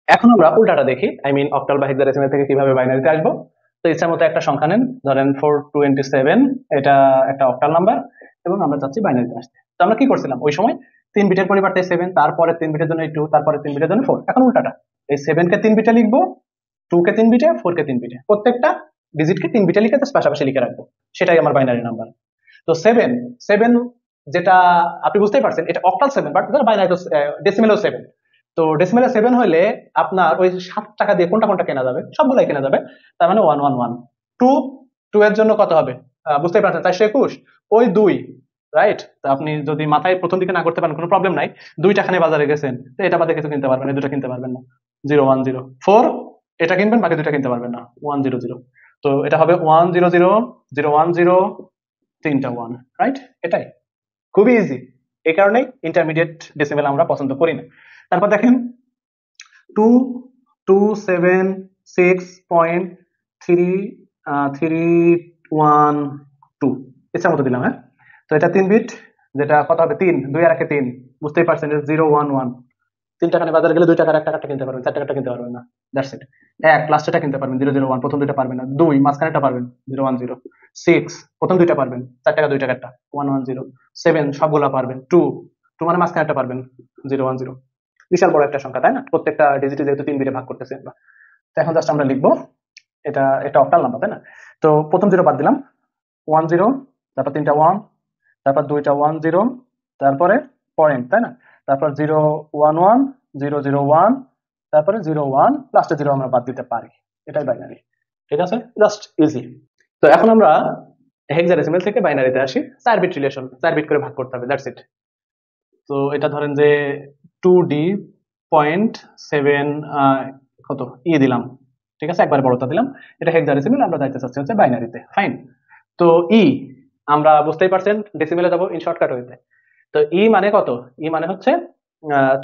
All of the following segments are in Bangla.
এখন আমরা উল্টাটা দেখি, আই মিন অক্টাল বা হেক্সাডেসিমাল থেকে কিভাবে বাইনারিতে আসবো। তো ইচ্ছা মতো একটা সংখ্যা নেন, ধরেন 427, এটা একটা অক্টাল নাম্বার এবং আমরা চাচ্ছি বাইনারিতে আসতে। তো আমরা কি করছিলাম ওই সময়, 3 বিটের পরিবর্তে 7, তারপরে 3 বিটের জন্য 2, তারপরে 3 বিটের জন্য 4। এখন উল্টাটা, এই 7 কে 3 বিটে লিখবো, 2 কে 3 বিটে, 4 কে 3 বিটে, প্রত্যেকটা ডিজিটকে 3 বিটে লিখে জাস্ট পাশাপাশি লিখে রাখবো, সেটাই আমার বাইনারি নাম্বার। তো 7 যেটা আপনি বুঝতেই পারছেন এটা অক্টাল 7, বাট বাইনারি তো ডেসিমেলও 7। তো ডেসিমেলে 7 হইলে আপনার ওই 7 টাকা দিয়ে কোনটা কোনটা কেনা যাবে, সবগুলাই কেনা যাবে। তার মানে 111। 2, 2 এর জন্য কত হবে, বুঝতেই পারছেন 421, ওই 2, রাইট। তো আপনি যদি মাথায় প্রথম দিকে না করতে পারেন কোনো প্রবলেম নাই, 2টাখানে বাজারে গেছেন, তো এটা বাদে কিছু কিনতে পারবেন, এই দুটো কিনতে পারবেন না। 010 4, এটা কিনবেন, বাকি দুটা কিনতে পারবেন না। 100, তো এটা হবে 100 010, 3টা 1, রাইট। এটাই খুবই ইজি, এই কারণেই ইন্টারমিডিয়েট ডেসিমেল আমরা পছন্দ করি না। তারপর দেখেন 2276.312 ইচ্ছা মতো দিলাম, হ্যাঁ। তো এটা 3 বিট, যেটা কত হবে, 3, 2 আর 1 3, বুঝতেই পারছেন 011। 3টাখানে বাজারে গেলে 2 টাকার একটা কার্ডটা কিনতে পারবেন, 4 টাকাটা কিনতে পারবেন না, দ্যাটস ইট। এক লাস্টেটা কিনতে পারবেন 001, প্রথম দুইটা পারবেন না। 2 মাঝখানেটা পারবেন 010। 6 প্রথম দুইটা পারবেন, 4 টাকা 2 টাকারটা 110। 7 সবগুলা পারবেন। 2, 2 মানে মাঝখানেটা পারবেন 010। বিশাল বড় একটা সংখ্যা, তাই না? প্রত্যেকটা ডিজিটে যেহেতু 3 বিটে ভাগ করতেছি আমরা। তো এখন জাস্ট আমরা লিখবো, এটা একটা অক্টাল নাম্বার, তাই না? তো প্রথম 0 বাদ দিলাম, 10, তারপর 3টা 1, তারপর 2টা 10, তারপরে পয়েন্ট, তাই না? তারপর 011, 001, তারপরে 01, লাস্টে 0 আমরা বাদ দিতে পারি, এটাই বাইনারি। ঠিক আছে, জাস্ট ইজি। তো এখন আমরা হেক্সাডেসিমাল থেকে বাইনারিতে আসি। 4 বিট রিলেশন, 4 বিট করে ভাগ করতে হবে, দ্যাটস ইট। তো এটা ধরেন যে 2D.7 কত দিলাম, ঠিক আছে, একবার বড়টা দিলাম। এটা হেক্সাডেসিমাল, আমরা যাইতে চাচ্ছি হচ্ছে বাইনারিতে, ফাইন। তো আমরা বুঝতেই পারছেন ডেসিমেলে যাব ইন শর্টকাট হইতে। তো মানে কত, মানে হচ্ছে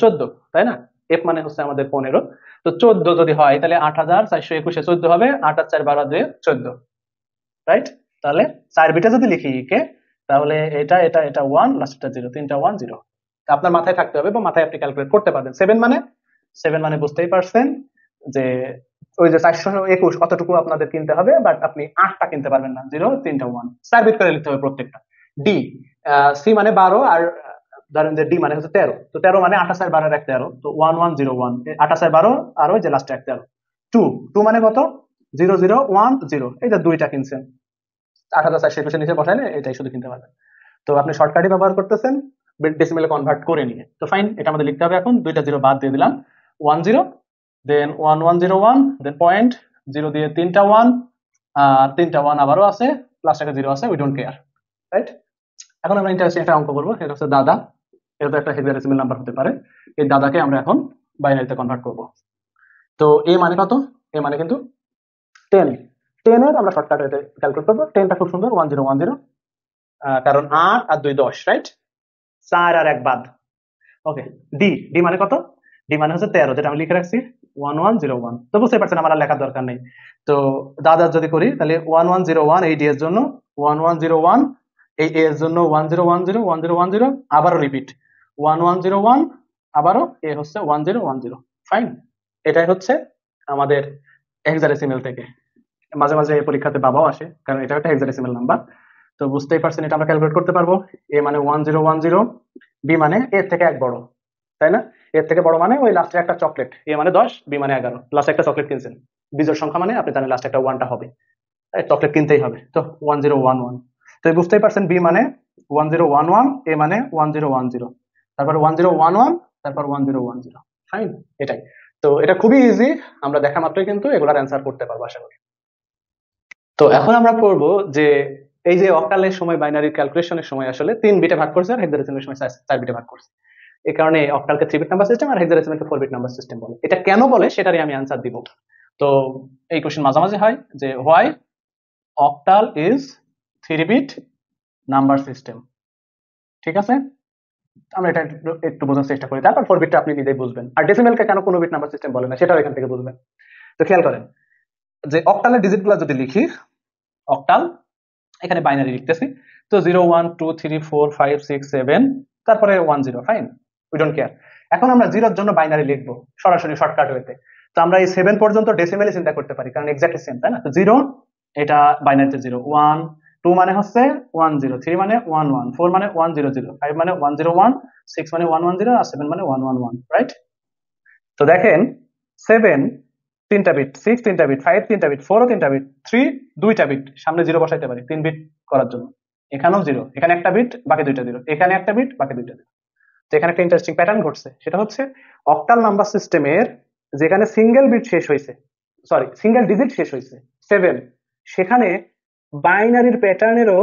14, তাই না? এফ মানে হচ্ছে আমাদের 15। তো 14 যদি হয় তাহলে 8421 14 হবে, 8 আর 4 12 2 14, রাইট। তাহলে 4 বিটে যদি লিখি কে, তাহলে এটা এটা এটা 1, লাস্টটা 0, 3টা 1 0। আপনার মাথায় থাকতে হবে বা মাথায় আপনি ক্যালকুলেট করতে পারবেন। 7 মানে বুঝতেই পারছেন যে ওই যে 421 অতটুকু আপনাদের কিনতে হবে, বাট আপনি 8টা কিনতে পারবেন না। 0, 3টা 1, 4 বিট করে লিখতে হবে প্রত্যেকটা। ডি, সি মানে 12, আর ধরেন যে ডি মানে হচ্ছে 13। তো 13 মানে 8 আর 12 এক 13, তো 1101, 8 আর 12 আর ওই যে লাস্টে এক 13। 2 মানে কত, 0010, এই যে 2টা কিনছেন, 8421 নিচে বসাইলে এটাই শুধু কিনতে পারবেন। তো আপনি শর্টকাটই ব্যবহার করতেছেন ডেসিমেলে কনভার্ট করে নিয়ে। তো ফাইন, এটা আমাদের লিখতে হবে এখন, 2টা 0 বাদ দিয়ে দিলাম, 10, দেন 1101, দেন পয়েন্ট 0 দিয়ে 3টা 1, আর 3টা 1 আবারও আছে, লাস্ট একটা 0 আছে, উই ডোন্ট কেয়ার, রাইট। এখন আমরা ইন্টারেস্টিং একটা অঙ্ক করবো, এটা হচ্ছে দাদা। এটা তো একটা হেক্সাডেসিমাল নাম্বার হতে পারে। এই দাদাকে আমরা এখন বাইনারিতে কনভার্ট করব। তো মানে কত, মানে কিন্তু 10। 10 এর আমরা শর্টকাট হইতে ক্যালকুলেট করবো। 10টা খুব সুন্দর, 1010, কারণ 8 আর 2 10, রাইট। 4 আর 1 বাদ। ওকে, ডি মানে কত, ডি মানে হচ্ছে 13, যেটা আমি লিখে রাখছি 1101। তো বুঝতে পারছেন আমার আর লেখার দরকার নেই। তো দাদা যদি করি তাহলে 1101 এই ডি এর জন্য, 1101 এই এ এর জন্য, 1010 1010, আবারও রিপিট 1101, আবারও এ হচ্ছে 1010, ফাইন। এটাই হচ্ছে আমাদের হেক্সাডেসিমাল থেকে। মাঝে মাঝে পরীক্ষাতে বাবাও আসে, কারণ এটা একটা হেক্সাডেসিমাল নাম্বার। তো বুঝতেই পারছেন এটা আমরা ক্যালকুলেট করতে পারবো। এ মানে 1010, বি মানে এর থেকে এক বড়, তাই না? এর থেকে বড় মানে ওই লাস্টে একটা চকলেট, এ মানে 10, বি মানে 11, লাস্টে একটা চকলেট কিনছেন। বিজোড় সংখ্যা মানে আপনি জানেন লাস্টে একটা 1টা হবে, চকলেট কিনতেই হবে। তো 1011, তো বুঝতেই পারছেন বি মানে 1011, এ মানে 1010, তারপর 1011, তারপর 1010, ফাইন। এটাই। তো এটা খুবই ইজি, আমরা দেখা মাত্রই কিন্তু এগুলার অ্যান্সার করতে পারবো আশা করি। তো এখন আমরা পড়বো যে এই যে অক্টালের সময় বাইনারি ক্যালকুলেশনের সময় আসলে 3 বিটে ভাগ করছে আর হেক্সাডেসিমালের সময় 4 বিটে ভাগ করছে। এই কারণে অক্টালকে 3 বিট নাম্বার সিস্টেম আর হেক্সাডেসিমালকে 4 বিট নাম্বার সিস্টেম বলে। এটা কেন বলে সেটারই আমি অ্যান্সার দিব। তো এই কোশ্চেন মাঝামাঝি হয় যে why octal is 3 bit number system. ঠিক আছে, আমরা এটা একটু বোঝার চেষ্টা করি, তারপর 4 বিটটা আপনি নিজেই বুঝবেন। আর ডেসিমেলকে কেন কোনো বিট নাম্বার সিস্টেম বলে না সেটাও এখান থেকে বুঝবেন। তো খেয়াল করেন যে অক্টালের ডিজিট গুলা যদি লিখি, অক্টাল এখানে বাইনারি লিখতেছি, তো 0 1 2 3 4 5 6 7, তারপরে 10, ফাইন, উই ডোন্ট কেয়ার। এখন আমরা জিরোর জন্য বাইনারি লিখবো সরাসরি শর্টকাট ওয়েতে। তো আমরা এই 7 পর্যন্ত ডেসিমেলে চিন্তা করতে পারি, কারণ এক্স্যাক্টলি সেম, তাই না? তো 0 এটা বাইনারিতে 0, 1 2 মানে হচ্ছে 1 0, 3 মানে 1 1, 4 মানে 1 0 0, 5 মানে 1 0 1, 6 মানে 1 1 0, আর 7 মানে 1 1 1, রাইট? তো দেখেন 7 তিনটা বিট, 6 তিনটা বিট, 5 তিনটা বিট, 4 ও তিনটা বিট, 3 দুইটা বিট, সামনে 0 বসাইতে পারি 3 বিট করার জন্য। এখানেও 0, এখানে একটা বিট, বাকি দুইটা 0, এখানে একটা বিট, বাকি দুইটা 0। তো এখানে একটা ইন্টারেস্টিং প্যাটার্ন ঘটছে, সেটা হচ্ছে অক্টাল নাম্বার সিস্টেমের যেখানে সিঙ্গেল বিট শেষ হয়েছে, সরি সিঙ্গেল ডিজিট শেষ হয়েছে 7, সেখানে বাইনারির প্যাটার্নেরও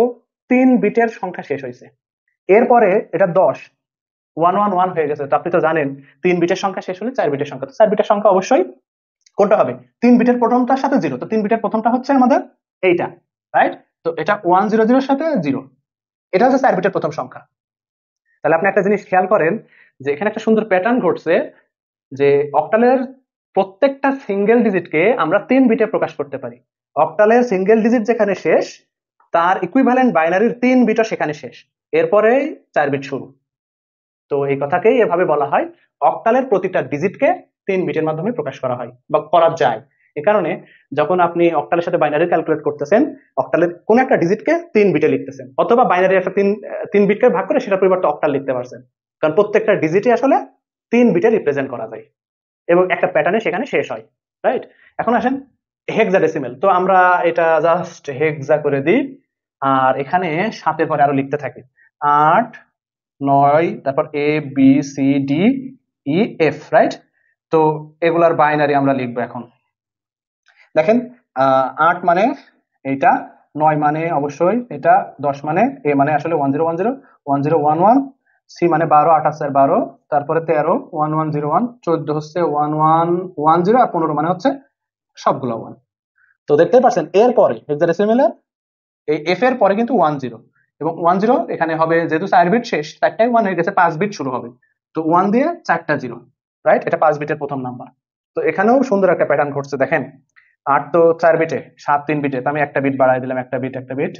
3 বিটের সংখ্যা শেষ হয়েছে। এরপরে এটা 10 1 1 1 হয়ে গেছে। তো আপনি তো জানেন 3 বিটের সংখ্যা শেষ হলে 4 বিটের সংখ্যা, তো 4 বিটের সংখ্যা অবশ্যই কোনটা হবে? 3 বিটের প্রথমটার সাথে 0, তো 3 বিটের প্রথমটা হচ্ছে আমাদের এইটা, রাইট? তো এটা 1 0 0 এর সাথে 0, এটা হচ্ছে 4 বিটের প্রথম সংখ্যা। তাহলে আপনি একটা জিনিস খেয়াল করেন যে এখানে একটা সুন্দর প্যাটার্ন ঘটছে, যে অক্টালের প্রত্যেকটা সিঙ্গেল ডিজিটকে আমরা 3 বিটে প্রকাশ করতে পারি। অক্টালের সিঙ্গেল ডিজিট যেখানে শেষ, তার ইকুইভ্যালেন্ট বাইনারির 3 বিটও সেখানে শেষ, এরপরেই 4 বিট শুরু। তো এই কথাকেই এভাবে বলা হয় অক্টালের প্রতিটা ডিজিটকে 3 বিটের মাধ্যমে প্রকাশ করা হয় বা করা যায়। এ কারণে যখন আপনি অক্টালের সাথে বাইনারি ক্যালকুলেট করতেছেন, অক্টালের কোন একটা ডিজিটকে 3 বিটে লিখতেছেন, অথবা বাইনারি একটা 3 বিটকে ভাগ করে সেটার পরিবর্তে অক্টাল লিখতে পারছেন, কারণ প্রত্যেকটা ডিজিটই আসলে 3 বিটে রিপ্রেজেন্ট করা যায় এবং একটা প্যাটার্নে সেখানে শেষ হয়, রাইট? এখন আসেন হেক্সাডেসিমেল। তো আমরা এটা জাস্ট হেক্সা করে দিই, আর এখানে সাথে পরে আরো লিখতে থাকি 8 9, তারপর A B C D E F, right? তো এগুলার বাইনারি আমরা লিখবো এখন। দেখেন 8 মানে এইটা, 9 মানে অবশ্যই এটা, 10 মানে এ মানে আসলে 1 0 1 0 1 0 1 1, সি মানে 12 8 4 12, তারপরে 13 1 1 0 1, 14 হচ্ছে 1 1 1 0, আর 15 মানে হচ্ছে সবগুলো 1। তো দেখতেই পাচ্ছেন এরপরে হেক্সাডেসিমেলের এই এফ এর পরে কিন্তু 1 0, এবং 1 0 এখানে হবে যেহেতু 4 বিট শেষ, 4টাই 1 হয়ে গেছে, 5 বিট শুরু হবে, তো 1 দিয়ে 4টা 0, রাইট? এটা 5 বিটের প্রথম নাম্বার। তো এখানেও সুন্দর একটা প্যাটার্ন ঘটছে, দেখেন 8 তো 4 বিটে, 7 3 বিটে, তো আমি একটা বিট বাড়াই দিলাম, একটা বিট একটা বিট,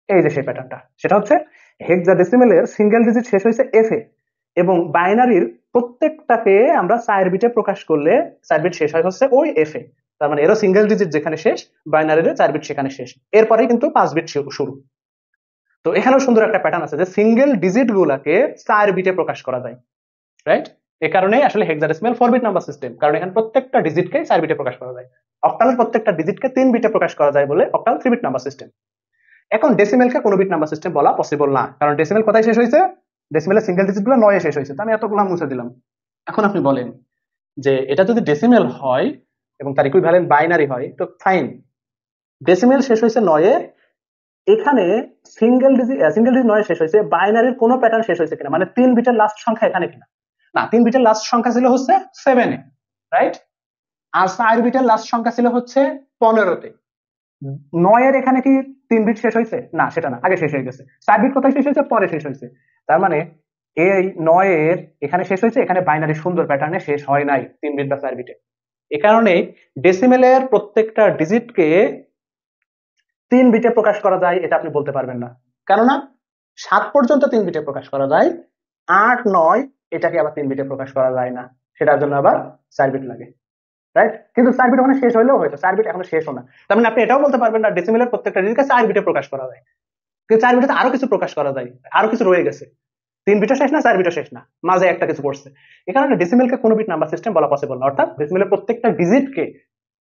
এই যে সেই প্যাটার্নটা, সেটা হচ্ছে হেক্সাডেসিমেলের সিঙ্গেল ডিজিট শেষ হয়েছে এফ এ, এবং বাইনারির প্রত্যেকটাকে আমরা 4 বিটে প্রকাশ করলে 4 বিট শেষ হয় হচ্ছে ওই এফ এ। তার মানে এরও সিঙ্গেল ডিজিট যেখানে শেষ, বাইনারির 4 বিট সেখানে শেষ, এরপরে কিন্তু 5 বিট শুরু। তো এখানেও সুন্দর একটা প্যাটার্ন আছে যে সিঙ্গেল ডিজিট গুলাকে 4 বিটে প্রকাশ করা যায়, রাইট? এই কারণেই আসলে হেক্সাডেসিমাল 4 বিট নাম্বার সিস্টেম, কারণ এখানে প্রত্যেকটা ডিজিটকে 4 বিটে প্রকাশ করা যায়। অক্টালের প্রত্যেকটা ডিজিটকে 3 বিটে প্রকাশ করা যায় বলে অক্টাল 3 বিট নাম্বার সিস্টেম। এখন ডেসিমেলকে কোনো বিট নাম্বার সিস্টেম বলা পসিবল না, কারণ ডেসিমেল কোথায় শেষ হয়েছে? ডেসিমেলের সিঙ্গেল ডিজিট গুলো 9 এ শেষ হয়েছে, তো আমি এতগুলো মুছে দিলাম। এখন আপনি বলেন যে এটা যদি ডেসিমেল হয় এবং তার ইকুইভ্যালেন্ট বাইনারি হয়, তো ফাইন, ডেসিমেল শেষ হয়েছে 9 এ, এখানে সিঙ্গেল ডিজিট 9 শেষ হয়েছে, বাইনারির কোনো প্যাটার্ন শেষ হয়েছে কিনা, মানে 3 বিটের লাস্ট সংখ্যা এখানে কিনা? না, 3 বিটের লাস্ট সংখ্যা ছিল হচ্ছে 7 এ, রাইট? আর 4 বিটের লাস্ট সংখ্যা ছিল হচ্ছে 15 তে। 9 এর এখানে কি 3 বিট শেষ হয়েছে? না, সেটা না, আগে শেষ হয়ে গেছে। 4 বিট কোথায় শেষ হয়েছে? পরে শেষ হয়েছে। তার মানে এই 9 এর এখানে শেষ হয়েছে, এখানে বাইনারি সুন্দর প্যাটার্নে শেষ হয় নাই 3 বিট বা 4 বিটে। এ কারণে ডেসিমেলের প্রত্যেকটা ডিজিটকে 3 বিটে প্রকাশ করা যায় এটা আপনি বলতে পারবেন না, কেননা 7 পর্যন্ত 3 বিটে প্রকাশ করা যায়, 8 9 এটাকে আবার 3 বিটে প্রকাশ করা যায় না, সেটার জন্য আবার 4 বিট লাগে, রাইট? কিন্তু 4 বিট ওখানে শেষ হলেও হয়তো 4 বিট এখনো শেষও না, তার মানে আপনি এটাও বলতে পারবেন না ডেসিমেলের প্রত্যেকটা ডিজিটকে 4 বিটে প্রকাশ করা যায়। কিন্তু 4 বিটে আরো কিছু প্রকাশ করা যায়, আরো কিছু রয়ে গেছে, 3 বিটও শেষ না, 4 বিটও শেষ না, মাঝে একটা কিছু পড়ছে। এই কারণে ডেসিমেলকে কোনো বিট নাম্বার সিস্টেম বলা পসিবল না, অর্থাৎ ডেসিমেলের প্রত্যেকটা ডিজিটকে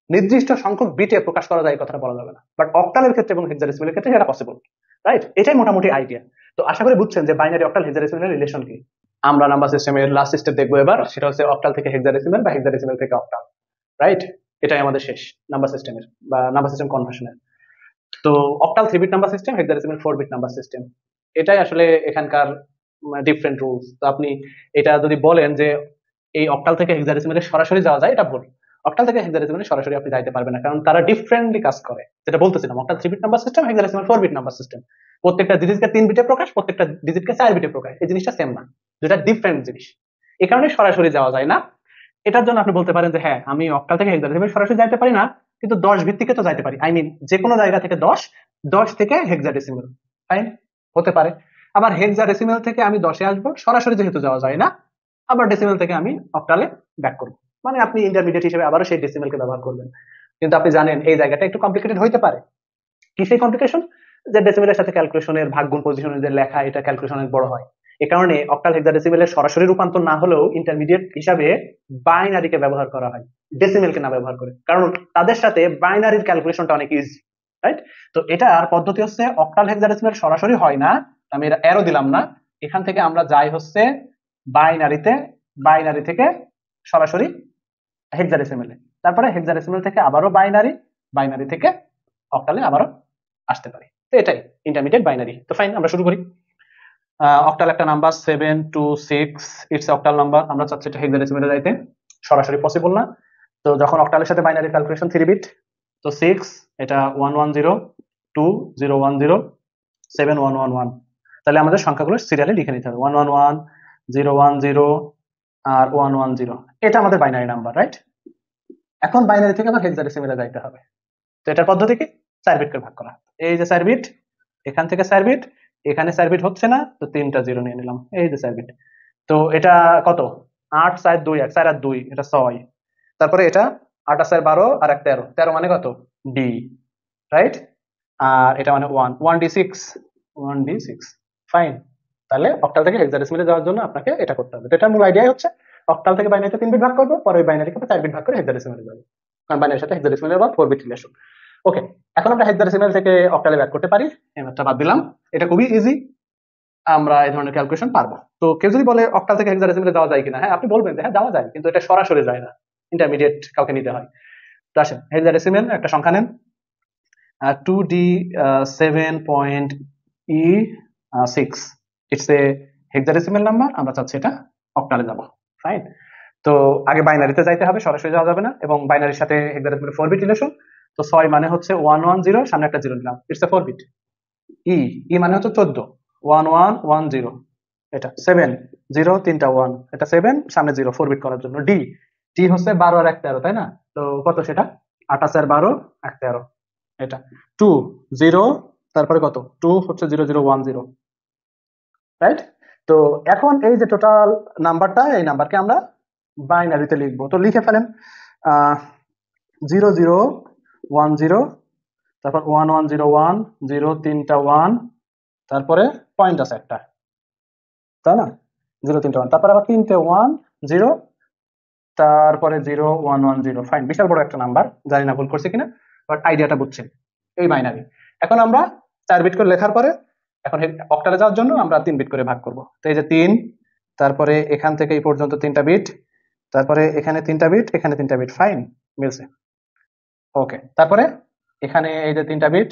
নির্দিষ্ট সংখ্যক বিটে প্রকাশ করা যায় কথাটা বলা যাবে না, বাট অক্টালের ক্ষেত্রে এবং হেক্সাডেসিমেলের ক্ষেত্রে সেটা পসিবল, রাইট? এটাই মোটামুটি আইডিয়া। তো আশা করি বুঝছেন যে বাইনারি অক্টাল হেক্সাডেসিমেলের রিলেশন কি। আমরা নাম্বার সিস্টেমের লাস্ট স্টেপ দেখবো এবার, সেটা হচ্ছে অক্টাল থেকে হেক্সাডেসিমেল বা হেক্সাডেসিমেল থেকে অক্টাল, রাইট? এটাই আমাদের শেষ নাম্বার সিস্টেমের বা নাম্বার সিস্টেম কনভার্সনের। তো octal 3 bit number system, hexadecimal 4 bit number system, এটাই আসলে এখানকার ডিফারেন্ট রুলস। তো আপনি এটা যদি বলেন যে এই অক্টাল থেকে হেক্সাডেসিমেলে সরাসরি যাওয়া যায়, এটা ভুল। অক্টাল থেকে হেক্সাডেসিমেলে সরাসরি আপনি যাইতে পারবেন না, কারণ তারা ডিফারেন্টলি কাজ করে, যেটা বলতেছিলাম octal 3 bit number system, hexadecimal 4 bit number system, প্রত্যেকটা ডিজিটকে 3 বিটে প্রকাশ, প্রত্যেকটা ডিজিটকে 4 বিটে প্রকাশ, এই জিনিসটা সেম না, দুটা ডিফারেন্ট জিনিস। এই কারণে সরাসরি যাওয়া যায় না। এটার জন্য আপনি বলতে পারেন যে হ্যাঁ, আমি অক্টাল থেকে হেক্সাডেসিমেল সরাসরি যাইতে পারি না, কিন্তু 10 ভিত্তিকে তো যাইতে পারি, আই মিন যে কোনো জায়গা থেকে 10, 10 থেকে হেক্সাডেসিমেল, ফাইন, হতে পারে। আবার হেক্সাডেসিমেল থেকে আমি 10 এ আসবো, সরাসরি যেহেতু যাওয়া যায় না, আবার ডেসিমেল থেকে আমি অক্টালে ব্যাক করব, মানে আপনি ইন্টারমিডিয়েট হিসেবে আবারও সেই ডেসিমেলকে ব্যবহার করবেন। কিন্তু আপনি জানেন এই জায়গাটা একটু কমপ্লিকেটেড হইতে পারে। কি সেই কমপ্লিকেশন? যে ডেসিমেলের সাথে ক্যালকুলেশনের ভাগ গুণ পজিশনের যে লেখা, এটা ক্যালকুলেশন অনেক বড় হয়। এ কারণে অক্টাল হেক্সাডেসিমেলের সরাসরি রূপান্তর না হলেও ইন্টারমিডিয়েট হিসাবে বাইনারিকে ব্যবহার করা হয়, ডেসিমেলকে না ব্যবহার করে, কারণ তাদের সাথে বাইনারির ক্যালকুলেশনটা অনেক ইজি, রাইট? তো এটার পদ্ধতি হচ্ছে অক্টাল হেক্সাডেসিমেল সরাসরি হয় না, আমি এটা এরো দিলাম না, এখান থেকে আমরা যাই হচ্ছে বাইনারিতে, বাইনারি থেকে সরাসরি হেক্সাডেসিমেলে, তারপরে হেক্সাডেসিমেল থেকে আবারও বাইনারি, বাইনারি থেকে অক্টালে আবারও আসতে পারি। তো এটাই ইন্টারমিডিয়েট বাইনারি। তো ফাইন, আমরা শুরু করি। অক্টাল একটা নাম্বার 726, ইটস অক্টাল নাম্বার, আমরা চাচ্ছি এটা হেক্সাডেসিমেলে যাইতে, সরাসরি পসিবল না। তো যখন অক্টালের সাথে বাইনারি ক্যালকুলেশন 3 বিট, তো 6 এটা 110, 2 010, 7 111, তাহলে আমাদের সংখ্যাগুলো সিরিয়ালে লিখে নিতে হবে, 111 010 আর 110, এটা আমাদের বাইনারি নাম্বার, রাইট? এখন বাইনারি থেকে আবার হেক্সাডেসিমেলে যাইতে হবে। তো এটার পদ্ধতি কি? 4 বিট করে ভাগ করা। এই যে 4 বিট, এখান থেকে 4 বিট, এখানে 4 বিট হচ্ছে না, তো 3টা জিরো নিয়ে নিলাম, এই যে 4 বিট। তো এটা কত? 8 4 2 1, 4 আর 2 এটা 6, তারপরে এটা 8 আর 4 12 আর 1 13, 13 মানে কত? D, right? আর এটা মানে 1 1d6, 1d6, ফাইন। তাহলে অক্টাল থেকে হেক্সাডেসিমেলে যাওয়ার জন্য আপনাকে এটা করতে হবে। তো এটার মূল আইডিয়াই হচ্ছে অক্টাল থেকে বাইনারিতে 3 বিট ভাগ করবো, পরে ওই বাইনারিকে 4 বিট ভাগ করে হেক্সাডেসিমেলে যাবো, কারণ বাইনারির সাথে হেক্সাডেসিমেলের আবার 4 বিট রিলেশন। ওকে, এখন আমরা হেক্সাডেসিমেল থেকে অক্টালে ব্যাক করতে পারি, এই ম্যাথটা বাদ দিলাম, এটা খুবই ইজি, আমরা এই ধরনের ক্যালকুলেশন পারবো। তো কেউ যদি বলে অক্টাল থেকে হেক্সাডেসিমেলে যাওয়া যায় কিনা, হ্যাঁ আপনি বলবেন যে হ্যাঁ যাওয়া যায়, কিন্তু এটা সরাসরি যায় না, ইন্টারমিডিয়েট কাউকে নিতে হয়। তো আসেন হেক্সাডেসিমেল একটা সংখ্যা নেন, 2d7.e6, it's a hexadecimal number, আমরা চাচ্ছি এটা অক্টালে যাব, ফাইন। তো আগে বাইনারিতে যাইতে হবে, সরাসরি যাওয়া যাবে না, এবং বাইনারির সাথে হেক্সাডেসিমেল 4 বিট রিলেশন। তো 6 মানে হচ্ছে 110, সামনে একটা জিরো নিলাম, ইটস এ 4 বিট। ই, ই মানে হচ্ছে 14, 1110, এটা 7 0 3টা 1, এটা 7 সামনে 0, 4 বিট করার জন্য। ডি, ডি হচ্ছে 12 আর 1 13, তাই না? তো কত সেটা? 28 আর 12 1 13, এটা 2 0, তারপরে কত? 2 হচ্ছে 0010, রাইট? তো এখন এই যে টোটাল নাম্বারটা, এই নাম্বারকে আমরা বাইনারিতে লিখবো, তো লিখে ফেলেন 0010, তারপর 1101, 0 3টা 1, তারপরে পয়েন্ট আছে একটা, তাই না? 0 3টা 1, তারপর আবার 3টে 1 0, তারপরে 0110, ফাইন, বিশাল বড় একটা নাম্বার, জানি না ভুল করছি কিনা, বাট আইডিয়াটা বুঝছেন, এই বাইনারি। এখন আমরা 4 বিট করে লেখার পরে এখন অক্টালে যাওয়ার জন্য আমরা 3 বিট করে ভাগ করব। তো এই যে 3, তারপরে এখান থেকে এই পর্যন্ত 3টা বিট, তারপরে এখানে 3টা বিট, এখানে 3টা বিট, ফাইন, মিলছে। ওকে, তারপরে এখানে এই যে 3টা বিট,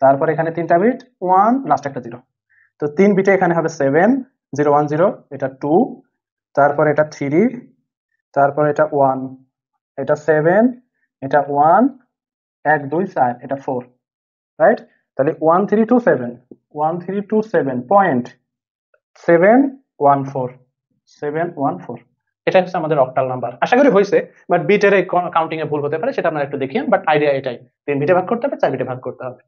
তারপরে এখানে 3টা বিট, 1 লাস্ট একটা 0, তো 3 বিটে এখানে হবে 7 010, এটা 2, তারপরে এটা 3, তারপরে এটা 1, এটা 7, এটা 1 1 2 4, এটা 4, রাইট? তাহলে 1327, 1327.714, 714, এটা হচ্ছে আমাদের অক্টাল নাম্বার। আশা করি হয়েছে, বাট বিটের এই কাউন্টিং এ ভুল হতে পারে, সেটা আপনারা একটু দেখিয়েন, বাট আইডিয়া এটাই, 3 বিটে ভাগ করতে হবে, 4 বিটে ভাগ করতে হবে।